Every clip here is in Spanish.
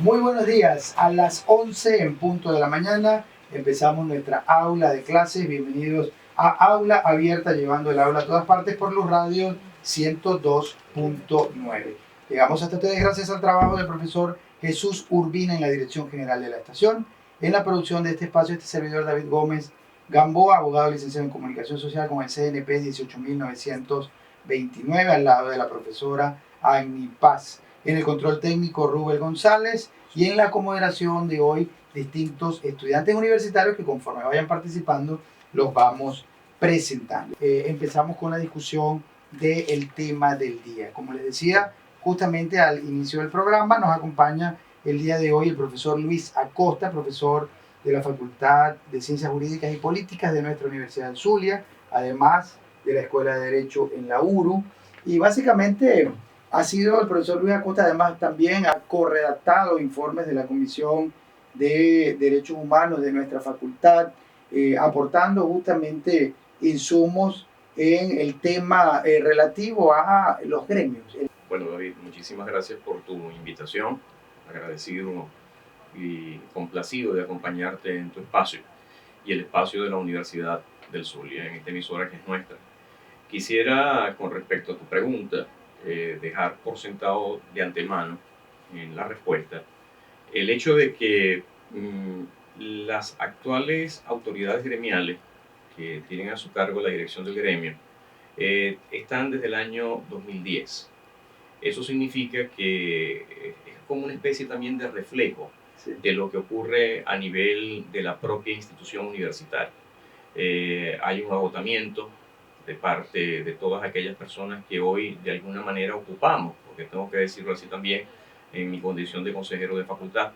Muy buenos días, a las 11 en punto de la mañana empezamos nuestra aula de clases. Bienvenidos a Aula Abierta, llevando el aula a todas partes por Luz Radio 102.9. Llegamos hasta ustedes gracias al trabajo del profesor Jesús Urbina en la dirección general de la estación. En la producción de este espacio, este servidor David Gómez Gamboa, abogado licenciado en Comunicación Social con el CNP 18929, al lado de la profesora Agni Paz. En el control técnico Rubén González y en la comoderación de hoy distintos estudiantes universitarios que conforme vayan participando los vamos presentando. Empezamos con la discusión del tema del día. Como les decía, justamente al inicio del programa nos acompaña el día de hoy el profesor Luis Acosta, profesor de la Facultad de Ciencias Jurídicas y Políticas de nuestra Universidad del Zulia, además de la Escuela de Derecho en la URU, y básicamente ha sido el profesor Luis Acosta, además también ha corredactado informes de la Comisión de Derechos Humanos de nuestra facultad, aportando justamente insumos en el tema relativo a los gremios. Bueno, David, muchísimas gracias por tu invitación. Agradecido y complacido de acompañarte en tu espacio y el espacio de la Universidad del Zulia, en esta emisora que es nuestra. Quisiera, con respecto a tu pregunta, dejar por sentado de antemano en la respuesta el hecho de que las actuales autoridades gremiales que tienen a su cargo la dirección del gremio están desde el año 2010. Eso significa que es como una especie también de reflejo de lo que ocurre a nivel de la propia institución universitaria. Hay un agotamiento de parte de todas aquellas personas que hoy de alguna manera ocupamos, porque tengo que decirlo así también, en mi condición de consejero de facultad,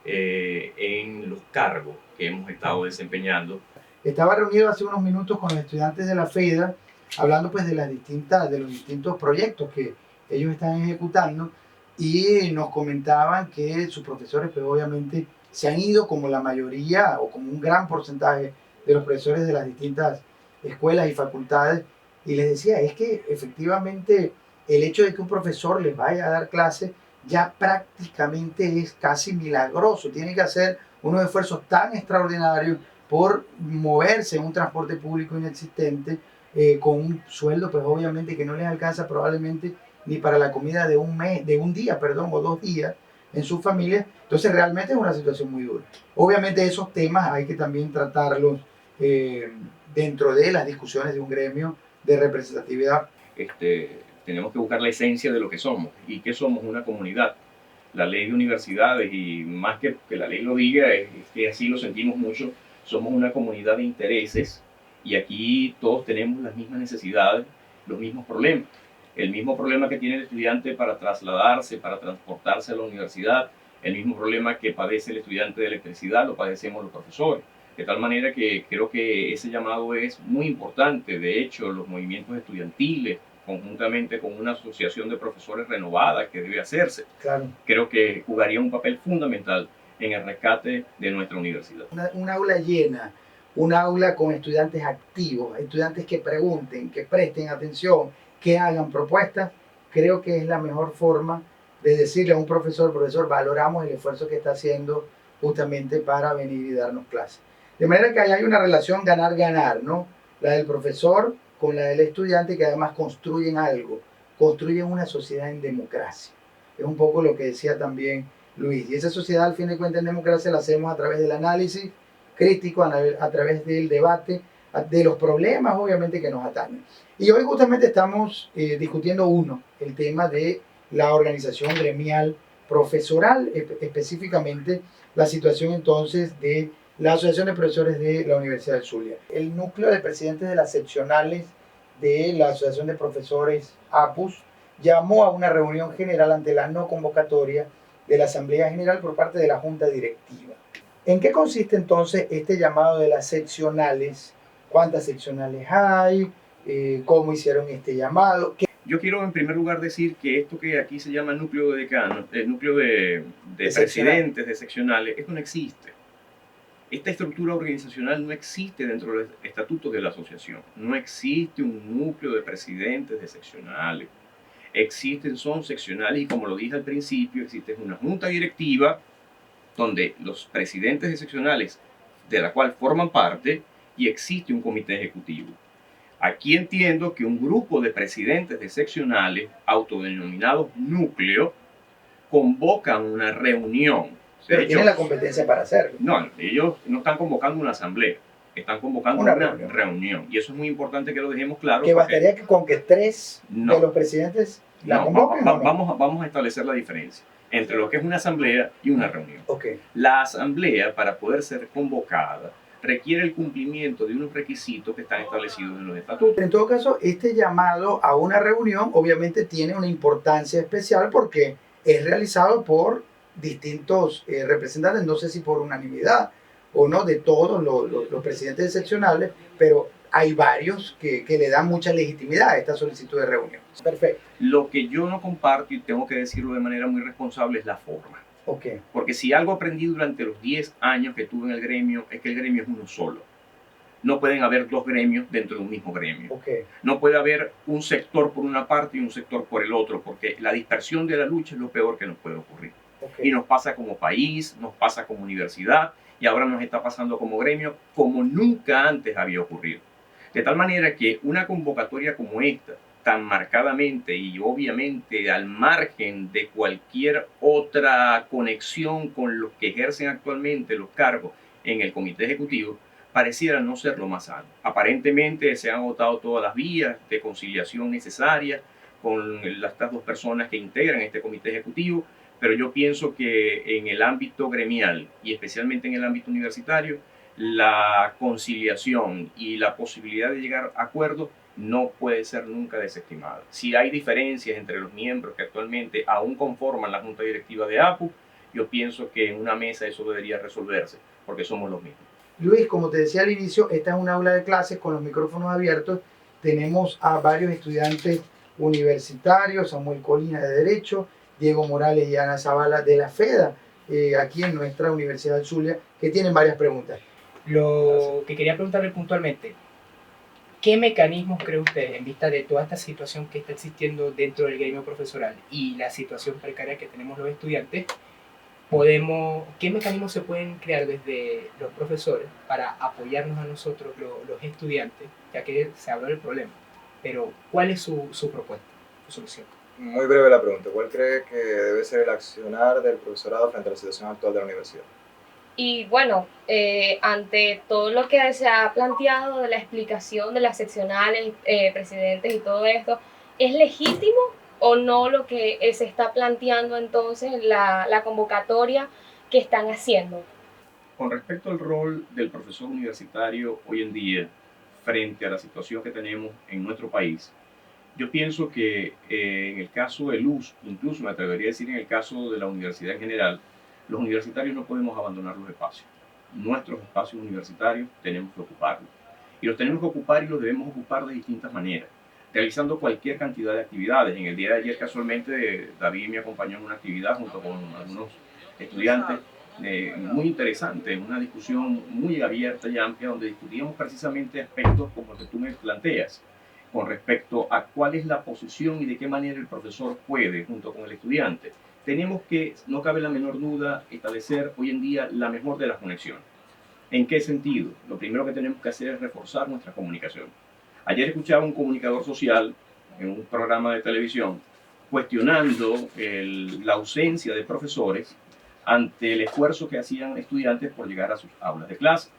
en los cargos que hemos estado desempeñando. Estaba reunido hace unos minutos con los estudiantes de la FEDA, hablando pues de los distintos proyectos que ellos están ejecutando, y nos comentaban que sus profesores pues obviamente se han ido, como la mayoría o como un gran porcentaje de los profesores de las distintas escuelas y facultades, y les decía, es que efectivamente el hecho de que un profesor les vaya a dar clase ya prácticamente es casi milagroso. Tiene que hacer unos esfuerzos tan extraordinarios por moverse en un transporte público inexistente, con un sueldo pues obviamente que no les alcanza probablemente ni para la comida de un mes, de un día, perdón, o 2 días en su familia. Entonces realmente es una situación muy dura. Obviamente esos temas hay que también tratarlos dentro de las discusiones de un gremio de representatividad. Tenemos que buscar la esencia de lo que somos. ¿Y qué somos? Una comunidad. La ley de universidades, y más que la ley lo diga, es que así lo sentimos mucho, somos una comunidad de intereses y aquí todos tenemos las mismas necesidades, los mismos problemas. El mismo problema que tiene el estudiante para trasladarse, para transportarse a la universidad, el mismo problema que padece el estudiante de electricidad, lo padecemos los profesores. De tal manera que creo que ese llamado es muy importante. De hecho, los movimientos estudiantiles, conjuntamente con una asociación de profesores renovada que debe hacerse, claro, creo que jugaría un papel fundamental en el rescate de nuestra universidad. Un aula llena, un aula con estudiantes activos, estudiantes que pregunten, que presten atención, que hagan propuestas, creo que es la mejor forma de decirle a un profesor, valoramos el esfuerzo que está haciendo justamente para venir y darnos clases. De manera que ahí hay una relación ganar-ganar, ¿no? La del profesor con la del estudiante, que además construyen algo, construyen una sociedad en democracia. Es un poco lo que decía también Luis. Y esa sociedad, al fin de cuentas, en democracia la hacemos a través del análisis crítico, a través del debate, de los problemas, obviamente, que nos atañen. Y hoy justamente estamos discutiendo el tema de la organización gremial profesoral, específicamente la situación entonces de la Asociación de Profesores de la Universidad del Zulia. El núcleo de presidentes de las seccionales de la Asociación de Profesores APUS llamó a una reunión general ante la no convocatoria de la Asamblea General por parte de la Junta Directiva. ¿En qué consiste entonces este llamado de las seccionales? ¿Cuántas seccionales hay? ¿Cómo hicieron este llamado? Yo quiero en primer lugar decir que esto que aquí se llama núcleo de decanos, el núcleo de presidentes de seccionales, esto no existe. Esta estructura organizacional no existe dentro del estatuto de la asociación. No existe un núcleo de presidentes de seccionales. son seccionales y, como lo dije al principio, existe una junta directiva donde los presidentes de seccionales de la cual forman parte, y existe un comité ejecutivo. Aquí entiendo que un grupo de presidentes de seccionales, autodenominados núcleo, convocan una reunión. Pero tienen la competencia para hacerlo. No, ellos no están convocando una asamblea, están convocando una reunión. Y eso es muy importante que lo dejemos claro. Que bastaría con que tres de los presidentes la convoquen. Vamos a establecer la diferencia entre lo que es una asamblea y una reunión. La asamblea, para poder ser convocada, requiere el cumplimiento de unos requisitos que están establecidos en los estatutos. En todo caso, este llamado a una reunión obviamente tiene una importancia especial porque es realizado por distintos representantes, no sé si por unanimidad o no, de todos los presidentes seccionales, pero hay varios que le dan mucha legitimidad a esta solicitud de reunión. Perfecto. Lo que yo no comparto, y tengo que decirlo de manera muy responsable, es la forma. Porque si algo aprendí durante los 10 años que tuve en el gremio, es que el gremio es uno solo. No pueden haber dos gremios dentro de un mismo gremio. No puede haber un sector por una parte y un sector por el otro, porque la dispersión de la lucha es lo peor que nos puede ocurrir. Y nos pasa como país, nos pasa como universidad, y ahora nos está pasando como gremio, como nunca antes había ocurrido. De tal manera que una convocatoria como esta, tan marcadamente y obviamente al margen de cualquier otra conexión con los que ejercen actualmente los cargos en el comité ejecutivo, pareciera no ser lo más sano. Aparentemente se han agotado todas las vías de conciliación necesarias con estas dos personas que integran este comité ejecutivo, pero yo pienso que en el ámbito gremial y especialmente en el ámbito universitario, la conciliación y la posibilidad de llegar a acuerdos no puede ser nunca desestimada. Si hay diferencias entre los miembros que actualmente aún conforman la junta directiva de APU, yo pienso que en una mesa eso debería resolverse, porque somos los mismos. Luis, como te decía al inicio, esta es un aula de clases con los micrófonos abiertos. Tenemos a varios estudiantes universitarios, Samuel Colina de Derecho, Diego Morales y Ana Zavala de la FEDA, aquí en nuestra Universidad del Zulia, que tienen varias preguntas. Lo que quería preguntarle puntualmente, ¿qué mecanismos cree usted, en vista de toda esta situación que está existiendo dentro del gremio profesoral y la situación precaria que tenemos los estudiantes, qué mecanismos se pueden crear desde los profesores para apoyarnos a nosotros, los estudiantes, ya que se habla del problema? Pero, ¿cuál es su propuesta, su solución? Muy breve la pregunta. ¿Cuál cree que debe ser el accionar del profesorado frente a la situación actual de la universidad? Y bueno, ante todo lo que se ha planteado de la explicación de las seccionales, presidentes y todo esto, ¿es legítimo o no lo que se está planteando entonces en la convocatoria que están haciendo? Con respecto al rol del profesor universitario hoy en día frente a la situación que tenemos en nuestro país, yo pienso que en el caso de Luz, incluso me atrevería a decir en el caso de la universidad en general, los universitarios no podemos abandonar los espacios. Nuestros espacios universitarios tenemos que ocuparlos. Y los tenemos que ocupar y los debemos ocupar de distintas maneras, realizando cualquier cantidad de actividades. En el día de ayer, casualmente, David me acompañó en una actividad junto con algunos estudiantes muy interesante, una discusión muy abierta y amplia, donde discutíamos precisamente aspectos como el que tú me planteas, con respecto a cuál es la posición y de qué manera el profesor puede, junto con el estudiante. Tenemos que, no cabe la menor duda, establecer hoy en día la mejor de las conexiones. ¿En qué sentido? Lo primero que tenemos que hacer es reforzar nuestra comunicación. Ayer escuchaba un comunicador social en un programa de televisión cuestionando la ausencia de profesores ante el esfuerzo que hacían estudiantes por llegar a sus aulas de clase.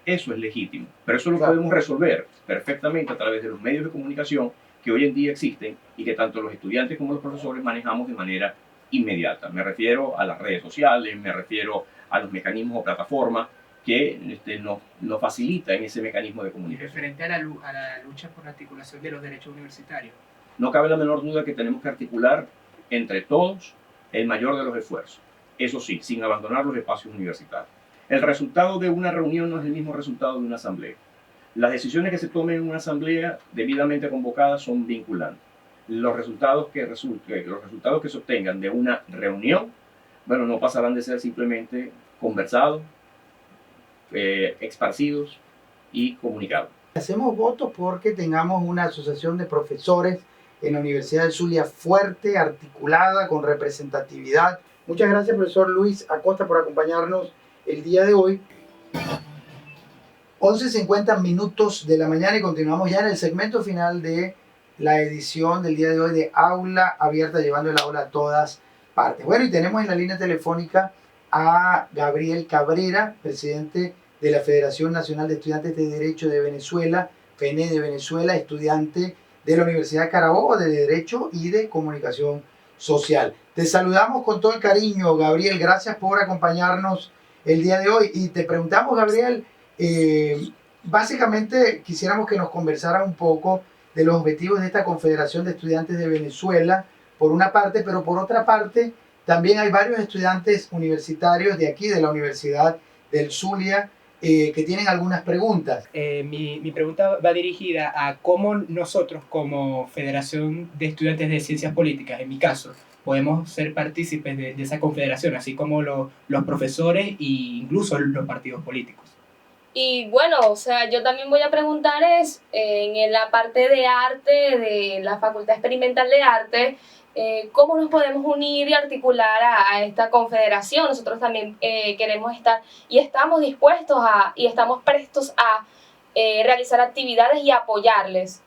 Eso es legítimo, pero eso lo podemos resolver perfectamente a través de los medios de comunicación que hoy en día existen y que tanto los estudiantes como los profesores manejamos de manera inmediata. Me refiero a las redes sociales, me refiero a los mecanismos o plataformas que nos facilitan ese mecanismo de comunicación. Referente a la lucha por la articulación de los derechos universitarios. No cabe la menor duda que tenemos que articular entre todos el mayor de los esfuerzos. Eso sí, sin abandonar los espacios universitarios. El resultado de una reunión no es el mismo resultado de una asamblea. Las decisiones que se tomen en una asamblea debidamente convocada son vinculantes. Los resultados que se obtengan de una reunión, bueno, no pasarán de ser simplemente conversados, esparcidos y comunicados. Hacemos votos porque tengamos una asociación de profesores en la Universidad del Zulia fuerte, articulada, con representatividad. Muchas gracias, profesor Luis Acosta, por acompañarnos el día de hoy. 11:50 minutos de la mañana y continuamos ya en el segmento final de la edición del día de hoy de Aula Abierta, llevando el aula a todas partes. Bueno, y tenemos en la línea telefónica a Gabriel Cabrera, presidente de la Federación Nacional de Estudiantes de Derecho de Venezuela, FENE de Venezuela, estudiante de la Universidad Carabobo de Derecho y de Comunicación Social. Te saludamos con todo el cariño, Gabriel, gracias por acompañarnos el día de hoy. Y te preguntamos, Gabriel, básicamente quisiéramos que nos conversara un poco de los objetivos de esta Confederación de Estudiantes de Venezuela, por una parte, pero por otra parte, también hay varios estudiantes universitarios de aquí, de la Universidad del Zulia, que tienen algunas preguntas. Mi pregunta va dirigida a cómo nosotros, como Federación de Estudiantes de Ciencias Políticas, en mi caso, podemos ser partícipes de esa confederación, así como los profesores e incluso los partidos políticos. Y bueno, o sea, yo también voy a preguntar en la parte de arte, de la Facultad Experimental de Arte, cómo nos podemos unir y articular a esta confederación. Nosotros también queremos estar y estamos dispuestos y estamos prestos a realizar actividades y apoyarles.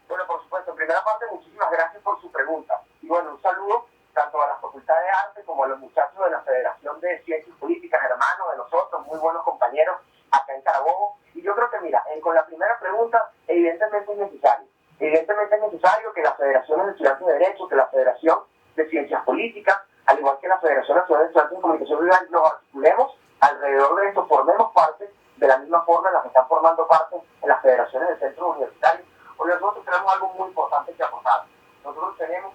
Bueno, por supuesto, en primera parte, muchísimas gracias por su pregunta. Y bueno, un saludo tanto a la Facultad de Arte como a los muchachos de la Federación de Ciencias Políticas, hermanos de nosotros, muy buenos compañeros acá en Carabobo. Y yo creo que, mira, con la primera pregunta, evidentemente es necesario. Evidentemente es necesario que las federaciones de estudiantes de Derecho, que la Federación de Ciencias Políticas, al igual que la Federación Nacional de Estudiantes de Comunicación Social, nos articulemos alrededor de esto, formemos parte de la misma forma en la que están formando parte en las federaciones de centros universitarios, porque nosotros tenemos algo muy importante que aportar. Nosotros tenemos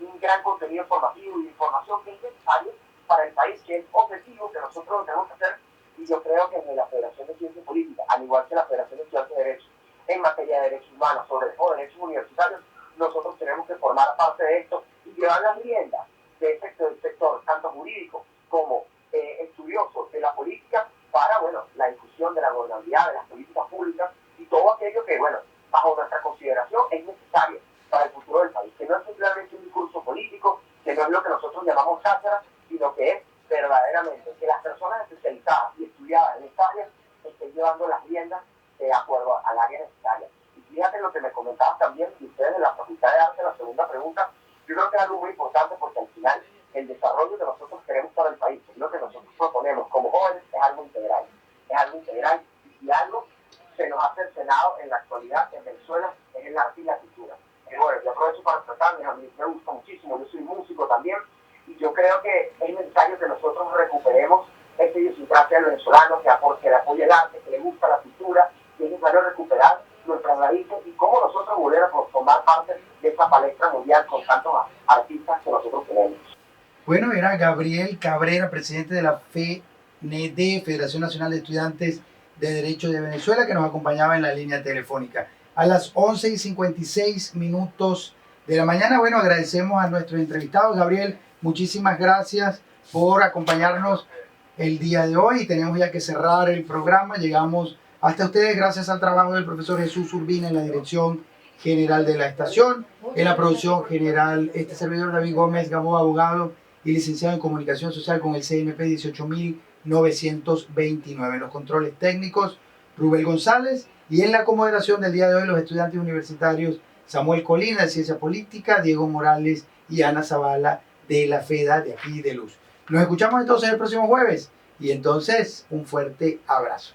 un gran contenido formativo y de información que es necesario para el país, que es objetivo que nosotros lo tenemos que hacer. Y yo creo que en la Federación de Ciencias Políticas, al igual que la Federación de Estudiantes de Derecho, en materia de derechos humanos, sobre todo derechos universitarios, nosotros tenemos que formar parte de esto y llevar las riendas de ese sector, tanto jurídico como estudioso de la política, para, bueno, la discusión de la gobernabilidad, de las políticas públicas y todo aquello que, bueno, bajo nuestra consideración es necesario para el futuro del país, que no es simplemente un discurso político, que no es lo que nosotros llamamos cháchara, sino que es verdaderamente que las personas especializadas y estudiadas en esta área estén llevando las riendas de acuerdo al área necesaria. Y fíjate lo que me comentabas también, y ustedes de la Facultad de Arte, la segunda pregunta, yo creo que es algo muy importante porque al final el desarrollo que nosotros queremos para el país, lo que nosotros proponemos como jóvenes, es algo integral. Es algo integral y si algo se nos ha cercenado en la actualidad en Venezuela es el arte y la cultura. Y bueno, yo aprovecho para tratarme, a mí me gusta muchísimo, yo soy músico también, y yo creo que es necesario que nosotros recuperemos esta idiosincrasia del venezolano que le apoya el arte, que le gusta la cultura, y es necesario recuperar nuestras raíces y cómo nosotros volver a formar parte de esta palestra mundial con tantos artistas que nosotros tenemos. Bueno, era Gabriel Cabrera, presidente de la FENED, Federación Nacional de Estudiantes de Derecho de Venezuela, que nos acompañaba en la línea telefónica. A las 11:56 minutos de la mañana, bueno, agradecemos a nuestros entrevistados. Gabriel, muchísimas gracias por acompañarnos el día de hoy. Tenemos ya que cerrar el programa. Llegamos hasta ustedes gracias al trabajo del profesor Jesús Urbina en la dirección general de la estación, en la producción general, este servidor David Gómez Gamboa, abogado y licenciado en Comunicación Social con el CNP 18929. En los controles técnicos, Rubén González, y en la moderación del día de hoy, los estudiantes universitarios Samuel Colina de Ciencia Política, Diego Morales y Ana Zavala de la FEDA de aquí de Luz. Nos escuchamos entonces el próximo jueves y entonces un fuerte abrazo.